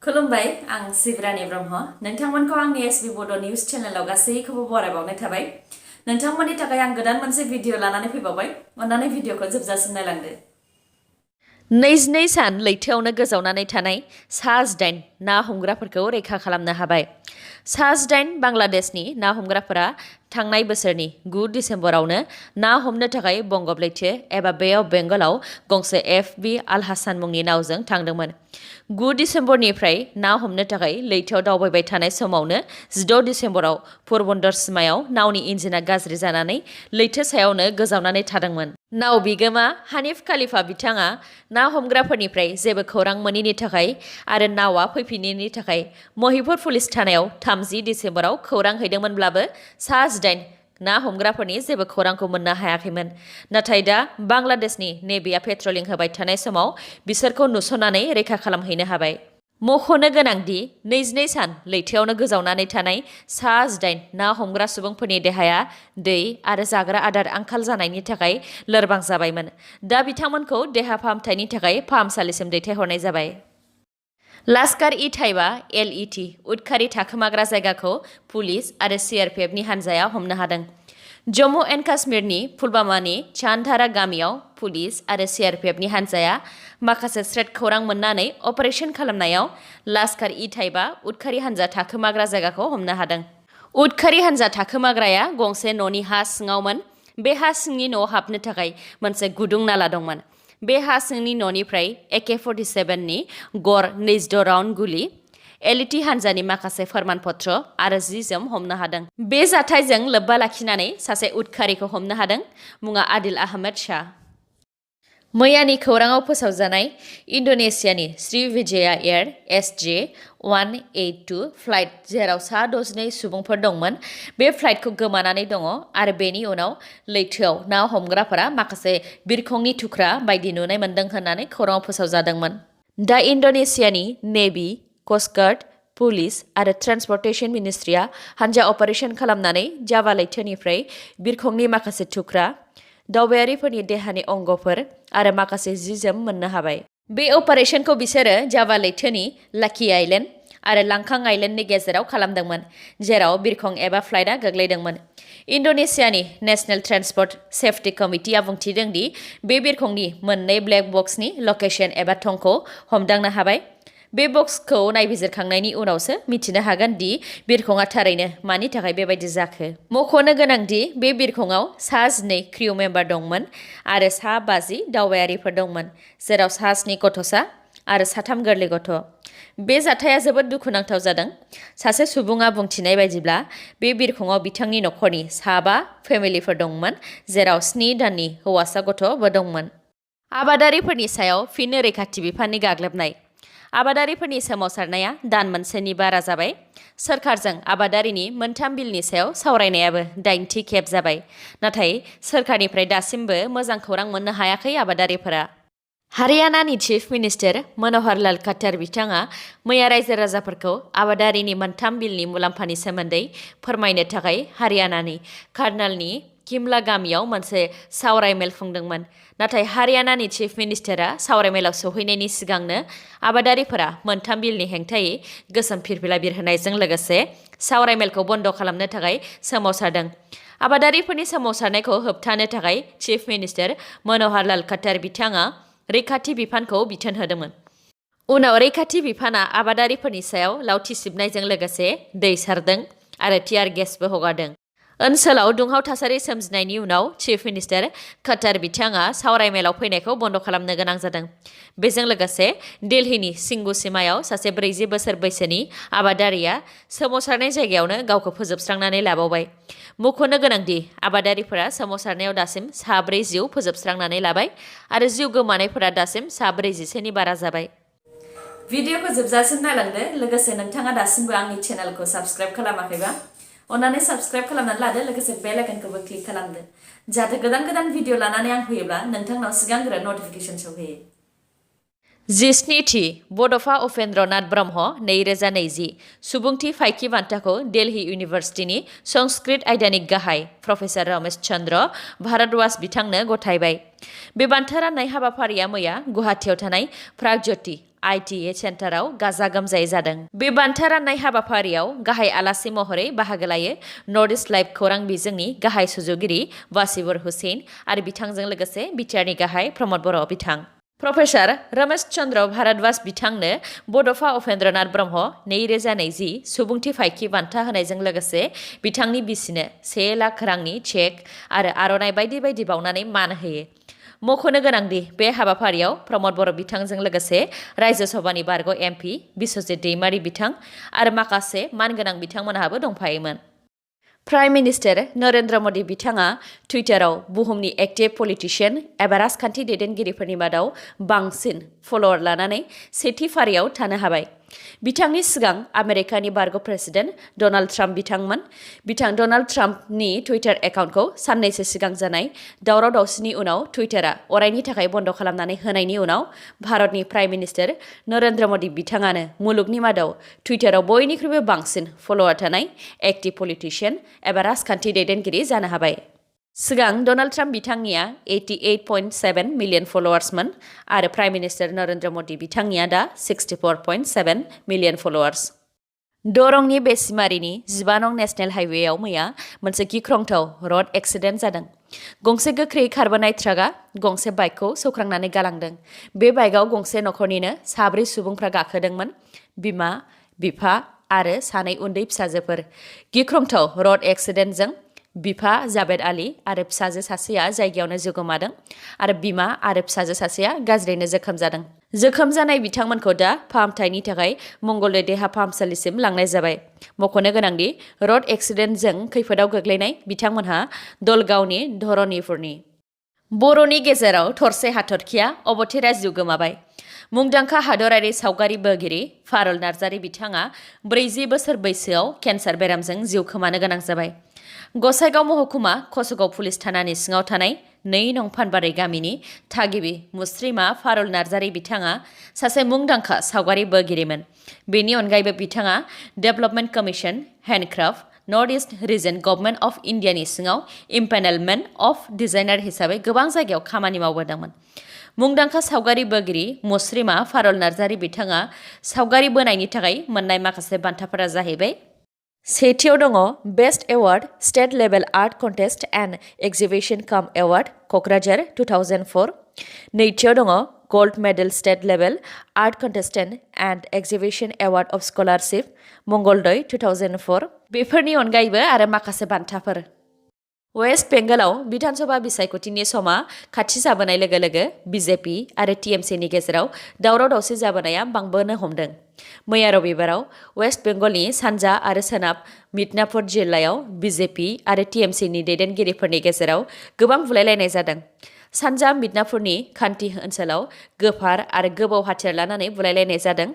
खुलुमबाय आं सिब्रानि ब्रह्म नोंथांमोनखौ आंनि sbbodonews चेनेलाव गासैखौबो बरायबावनाय थाबाय नोंथांमोननि थाखाय आं गोदान मोनसे भिडिअ लानानै फैबावबाय अन्नानै भिडिअखौ जोबजासिम नायलांदो 22 सान लैथोआवनो गोजावनानै थानाय सा 8 ना हमग्राफोरखौ रैखा खालामनो हाबाय सा 8 बांलादेशनि ना हमग्राफोरा थांनाय बोसोरनि 9 डिसेम्बरावनो ना हमनो थाखाय बंगब लैथो एबा बे अफ बेंगलाव गंसे FB आल हासान मुंनि नावजों थांदोंमोन 9 डिसेम्बरनिफ्राय ना हमनो थाखाय लैथोआव दावबायबाय थानाय समावनो 16 डिसेम्बराव पोरबन्दर सिमायाव नावनि इन्जिना गाज्रि जानानै लैथो सायावनो गोजावनानै थादोंमोन नाव बिगोमा हानिफ खालिफा बिथाङा ना हमग्राफोरनिफ्राय जेबो खौरां मोनैनि थाखाय आरो नावा फैफिनैनि थाखाय महिपुर पुलिस थानायाव 30 डिसेम्बराव खौरां हैदोंमोनब्लाबो सा 8 ना हमग्राफोरनि जेबो खौरांखौ मोननो हायाखैमोन नाथाय दा बांलादेशनि नेभिया पेट्रलिं होबाय थानाय समाव बिसोरखौ नुसननानै रैखा खालामहैनो हाबाय मख'नो गोनांदि 22 सान लैथोआवनो गोजावनानै थानाय सा 8 ना हमग्रा सुबुंफोरनि देहाया दै आरो जाग्रा आदार आंखाल जानायनि थाखाय लोरबां जाबायमोन दा बिथांमोनखौ देहा फाहामथायनि थाखाय फाहामसालिसिम दैथायहरनाय जाबाय लाश्कार-इ-ताइबा LET उदखारि थाखोमाग्रा जायगाखौ पुलिस आरो CRPFनि हानजाया हमनो हादों जम्मु एन्ड काश्मीरनि पुलवामानि चान्धारा गामियाव पुलिस आरो CRPFनि हानजाया माखासे थ्रेट खौरां मोननानै अपारेशन खालामनायाव लाश्कार-इ-ताइबा उदखारि हानजा थाखोमाग्रा जायगाखौ हमनो हादों उदखारि हानजा थाखोमाग्राया गंसे न'नि हा सिङावमोन बे हा सिंनि न'आव हाबनो थाखाय मोनसे गुदुं नाला दंमोन बे हा सिंनि न'निफ्राय AK-47 नि गर 26 राउन्ड गुलि LET हानजानि माखासे फोरमानपत्र आरो जि-जोम हमनो हादों बे जाथायजों लोब्बा लाखिनानै सासे उदखारिखौ हमनो हादों मुङा आदिल आहमेद शाह मैयानि खौराङाव फोसावजानाय इन्ड'नेसियानि श्रीविजया एयार SJ182 फ्लाइट जेराव सा 62 सुबुंफोर दंमोन बे फ्लाइटखौ गोमानानै दङ आरो बेनि उनाव लैथोआव ना हमग्राफोरा माखासे बिरखंनि थुख्रा बायदि नुनाय मोन्दों होननानै खौराङाव फोसावजादोंमोन दा इन्ड'नेसियानि नेभि क'स्ट गार्ड पुलिस आरो ट्रान्सपर्टेशन मिनिस्ट्रिया हानजा अपारेशन खालामनानै जाभा लैथोनिफ्राय बिरखंनि माखासे थुख्रा दावबायारिफोरनि देहानि अंगफोर आरो माखासे जि-जोम मोननो हाबाय बे अपारेशनखौ बिसोरो जाभा लैथोनि लाकी आइलेन्ड आरो लांकां आइलेन्डनि गेजेराव खालामदोंमोन जेराव बिरखं एबा फ्लाइटआ गोग्लैदोंमोन इन्ड'नेसियानि नेशनेल ट्रान्सपर्ट सेफ्टि कमिटिआ बुंथिदों दि बे बिरखंनि मोननै ब्लेक बक्सनि लकेशन एबा थंखौ हमदांनो हाबाय बे बक्सखौ नायबिजिरखांनायनि उनावसो मिथिनो हागोन दि बिरखंआ थारैनो मानि थाखाय बेबायदि जाखो मख'नो गोनांदि बे बिरखंआव सा 12 क्रिउ मेम्बार दंमोन आरो सा 50 दावबायारिफोर दंमोन जेराव सा 7 गथ'सा आरो सा 3 गोरलै गथ' बे जाथाया जोबोद दुखुनांथाव जादों सासे सुबुङा बुंथिनाय बायदिब्ला बे बिरखंआव बिथांनि नखरनि सा 5 फेमिलिफोर दंमोन जेराव 7 दाननि हौवासा गथ'बो दंमोन आबादारिफोरनि सायाव फिन रैखाथि बिफाननि गाग्लोबनाय आबादारिफोरनि सोमावसारनाया दान मोनसेनि बारा जाबाय सोरखारजों आबादारिनि मोनथाम बिलनि सायाव सावरायनायाबो 8थि खेब जाबाय नाथाय सोरखारनिफ्राय दासिमबो मोजां खौरां मोननो हायाखै आबादारिफोरा हारियानानि चिफ मिनिस्टार मन'हर लाल खट्टार बिथाङा मैया रायजो राजाफोरखौ आबादारिनि मोनथाम बिलनि मुलाम्फानि सोमोन्दै फोरमायनो थाखाय हारियानानि कार्नालनि किमला गामियाव मोनसे सावरायमेल खुंदोंमोन नाथाय हारियानानि चिफ मिनिस्टारा सावरायमेलाव सौहैनायनि सिगांनो आबादारिफोरा मोनथाम बिलनि हेंथायै गोसोम फिरफिला बिरहोनायजों लोगोसे सावरायमेलखौ बन्द खालामनो थाखाय सोमावसारदों आबादारिफोरनि सोमावसारनायखौ होबथानो थाखाय चिफ मिनिस्टार मन'हर लाल खट्टार बिथाङा रैखाथि बिफानखौ बिथोन होदोंमोन उनाव रैखाथि बिफाना आबादारिफोरनि सायाव लावथि सिबनायजों लोगोसे दै सारदों आरो टियार गेसबो हगारदों ओनसोलाव दुंहाव थासारि सोमजिनायनि उनाव चिफ मिनिस्टार खट्टार बिथाङा सावरायमेलाव फैनायखौ बन्द खालामनो गोनां जादों बेजों लोगोसे दिल्लीनि सिंगु सिमायाव सासे 40 बोसोर बैसोनि आबादारिया सोमावसारनाय जायगायावनो गावखौ फोजोबस्रांनानै लाबावबाय मख'नो गोनांदि आबादारिफोरा सोमावसारनायाव दासिम सा 4 जिउ फोजोबस्रांनानै लाबाय आरो जिउ गोमानायफोरा दासिम सा 41नि बारा जाबाय भिडिअखौ जोबजासिम नायलांदो लोगोसे नोंथाङा दासिमबो आंनि चेनेलखौ साबस्क्राइब खालामाखैबा अन्नानै साबस्क्राइब खालामनानै लादो लोगोसे बेल आइकनखौबो क्लिक खालामदो जाहाथे गोदान भिडिअ लानानै आं फैयोब्ला नोंथांनाव सिगांग्रो नटिफिकेसन सौहैयो 17थि बड'फा उपेन्द्र नाथ ब्रह्म 2020 सुबुंथि फाइखि बान्थाखौ दिल्ली इउनिभार्सिटिनि संस्कृत आयदानि गाहाय प्रफेसर रमेश चन्द्र भारद्वाज बिथांनो गथायबाय बे बान्था राननाय हाबाफारिया मैया गुवाहाटीआव थानाय प्रागज्योति ITA सेन्टाराव गाजा गोमजायै जादों। बे बान्था राननाय हाबाफारियाव गाहाय आलासि महरै बाहागो लायो नर्थ इस्ट लाइभ खौरां बिजोंनि गाहाय सुजुगिरि वासिबुर हुसैन आरो बिथांजों लोगोसे BTR नि गाहाय प्रमद बर' बिथां। प्रफेसर रमेश चन्द्र भारद्वाज बिथांनो बड'फा उपेन्द्रनाथ ब्रह्म 2020 सुबुंथि फायखि बान्था होनायजों लोगोसे बिथांनि बिसिनो 1 लाख रांनि चेक आरो आर'नाइ बायदि बायदि बावनानै मान होयो। मख'नो गोनांदि बे हाबाफारियाव प्रमद बर' बिथांजों लोगोसे रायजो सभानि बारग' MP बिश्वजित दैमारी बिथां आरो माखासे मानगोनां बिथांमोनहाबो दंफायोमोन। प्राइम मिनिस्टार नरेन्द्र मदि बिथाङा टुइटाराव बुहुमनि एक्टिभ पलिटिशियान एबा राजखान्थि दैदेनगिरिफोरनि मादाव बांसिन फलोअर लानानै सेथि फारियाव थानो हाबाय। बिथांनि सिगां आमेरिकानि बारग' प्रेसिडेन्ट डनाल्ड ट्राम्प बिथांमोन। डनाल्ड ट्राम्पनि टुइटार एकाउन्टखौ साननैसो सिगां जानाय दावराव दावसिनि उनाव टुइटारा अरायनि थाखाय बन्द खालामनानै होनायनि उनाव भारतनि प्राइम मिनिस्टार नरेन्द्र मदि बिथाङानो मुलुगनि मादाव टुइटाराव बयनिख्रुइबो बांसिन फलोअर थानाय एक्टिभ पलिटिशियान एबा राजखान्थि दैदेनगिरि जानो हाबाय। सिगां डनाल्ड ट्राम्प बिथांनिया 88.7 मिलियन फलोअर्समोन आरो प्राइम मिनिस्टार नरेन्द्र मदि बिथांनिया दा 64.7 मिलियन फलोअर्स। दरंनि बेसिमारिनि 15 नं नेशनेल हाइवेआव मैया मोनसे गिख्रंथाव रड एक्सिडेन्ट जादों। गंसे गोख्रै खारबोनाय ट्राकआ गंसे बाइकखौ सौख्रांनानै गालांदों। बे बाइकआव गंसे नखरनिनो 4 सुबुंफ्रा गाखोदोंमोन, बिमा, बिफा आरो 2 उन्दै फिसाजोफोर। गिख्रंथाव रड एक्सिडेन्टजों बिफा जावेद आली आरो फिसाजो सासेया जायगायावनो जिउ गोमादों आरो बिमा आरो फिसाजो सासेया गाज्रियैनो जोखोम जादों। जोखोम जानाय बिथांमोनखौ दा फाहामथायनि थाखाय मंगलदै देहा फाहामसालिसिम लांनाय जाबाय। मख'नो गोनांदि रड एक्सिडेन्टजों खैफोदाव गोग्लैनाय बिथांमोनहा दलगावनि धरनिपुरनि। बर'नि गेजेराव थरसे हाथरखिया अबथिरा जिउ गोमाबाय। मुंदांखा हादरारि सावगारि बोगिरि फारल नार्जारी बिथाङा 40 बोसोर बैसोआव केन्सार बेरामजों जिउ खोमानो गोनां जाबाय। गसाइगाव महकुमा कसगाव पुलिस थानानि सिङाव थानाय 2 नं फानबारि गामिनि थागिबि मुस्रिमा फारल नार्जारी बिथाङा सासे मुंदांखा सावगारि बोगिरिमोन। बेनि अनगायैबो बिथाङा development commission, handicraft, north east region government of इन्डियानि सिङाव इम्पेनेलमेन्ट अफ डिजाइनार हिसाबै गोबां जायगायाव खामानि मावबोदोंमोन। मुंदांखा सावगारि बोगिरि मुस्रिमा फारल नार्जारी बिथाङा सावगारि बोनायनि थाखाय मोननाय माखासे बान्थाफोरा जाहैबाय। सेथियाव दङ best award state level art contest and exhibition काम एवार्ड क'क्राझार 2004। नैथियाव दङ gold medal state level art contestant and exhibition award of scholarship Mangaldai 2004। बेफोरनि अनगायैबो आरो माखासे बान्थाफोर। वेस्ट बेंगलाव बिधानसभा बिसायख'थिनि समा खाथि जाबोनाय लोगो लोगो BJP आरो TMCनि गेजेराव दावराव दावसि जाबोनाया बांबोनो हमदों। मैया रबिबाराव वेस्ट बेंगलनि सानजा आरो सोनाब मिदनापुर जिल्लायाव BJP आरो TMCनि दैदेनगिरिफोरनि गेजेराव गोबां बुलायलायनाय जादों। सानजा मिदनापुरनि खान्थि ओनसोलाव गोफार आरो गोबौ हाथियार लानानै बुलायलायनाय जादों।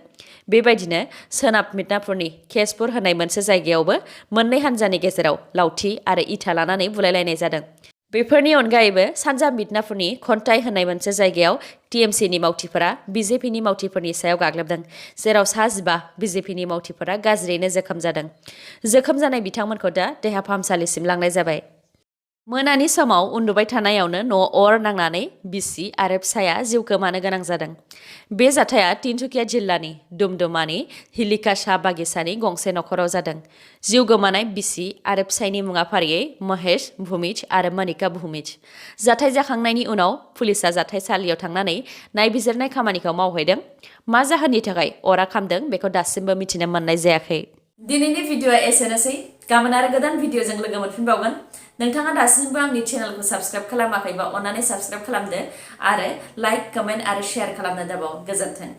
बेबायदिनो सोनाब मिदनापुरनि केसपुर होननाय मोनसे जायगायावबो मोननै हान्जानि गेजेराव लावथि आरो इथा लानानै बुलायलायनाय जादों। बेफोरनि अनगायैबो सानजा मिदनापुरनि खन्थाइ होननाय मोनसे जायगायाव TMCनि मावथिफोरा BJPनि मावथिफोरनि सायाव गाग्लोबदों, जेराव 15 BJPनि मावथिफोरा गाज्रियैनो जोखोम जादों। जोखोम जानाय बिथांमोनखौ दा देहा फाहामसालिसिम लांनाय जाबाय। मोनानि समाव उन्दुबाय थानायावनो न'आव अर नांनानै बिसि आरो फिसाया जिउ गोमानो गोनां जादों। बे जाथाया तिनसुकिया जिल्लानि दुमदुमानि हिलिका साहा बागिसानि गंसे नखराव जादों। जिउ गोमानाय बिसि आरो फिसायनि मुङा फारियै महेश भुमिज आरो मनिका भुमिज। जाथाय जाखांनायनि उनाव पुलिसा जाथायसालियाव थांनानै नायबिजिरनाय खामानिखौ मावहैदों। मा जाहोननि थाखाय अरा खामदों बेखौ दासिमबो मिथिनो मोननाय जायाखै। दिनैनि भिडिअ'आ एसेनोसै। गाबोन आरो गोदान भिडिअ'जों लोगो मोनफिनबावगोन। नोंथाङा दासिमबो आंनि चेनेलखौ साबस्क्राइब खालामाखैबा अन्नानै साबस्क्राइब खालामदो आरो लाइक, कमेन्ट आरो शेयार खालामनो दाबाव। गोजोन्थों।